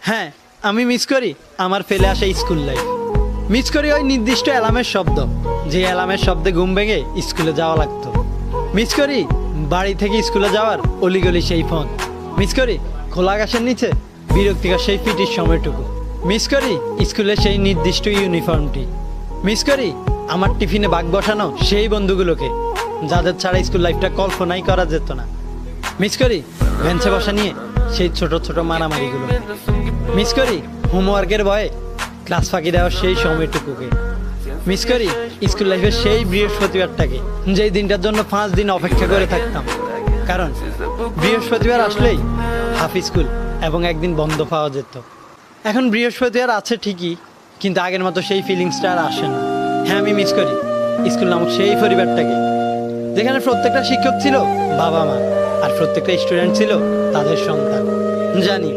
হ্যাঁ, আমি মিস করি আমার ফেলে আসা স্কুল লাইফ। মিস করি ওই নির্দিষ্ট অ্যালার্মের শব্দ, যে অ্যালার্মের শব্দে ঘুম ভেঙে স্কুলে যাওয়া লাগতো। মিস করি বাড়ি থেকে স্কুলে যাওয়ার অলিগলি সেই ফোন। মিস করি খোলা আকাশের নিচে বিরক্তিকর সেই পিটির সময়টুকু। মিস করি স্কুলের সেই নির্দিষ্ট ইউনিফর্মটি। মিস করি আমার টিফিনে বাগ বসানো সেই বন্ধুগুলোকে, যাদের ছাড়া স্কুল লাইফটা কল্পনাই করা যেত না। মিস করি বেঞ্চে বসা নিয়ে সেই ছোট ছোট মারামারিগুলো। মিস করি হোমওয়ার্কের ভয়ে ক্লাস ফাঁকি দেওয়ার সেই সময়টুকুকে। মিস করি স্কুল লাইফের সেই বৃহস্পতিবারটাকে, যেই দিনটার জন্য 5 দিন অপেক্ষা করে থাকতাম। কারণ বৃহস্পতিবার আসলেই হাফ স্কুল এবং একদিন বন্ধ পাওয়া যেত। এখন বৃহস্পতিবার আছে ঠিকই, কিন্তু আগের মতো সেই ফিলিংসটা আর আসে না। হ্যাঁ, আমি মিস করি স্কুল নামক সেই পরিবারটাকে, যেখানে প্রত্যেকটা শিক্ষক ছিল বাবা মা, আর প্রত্যেকটা স্টুডেন্ট ছিল তাদের সন্তান। জানি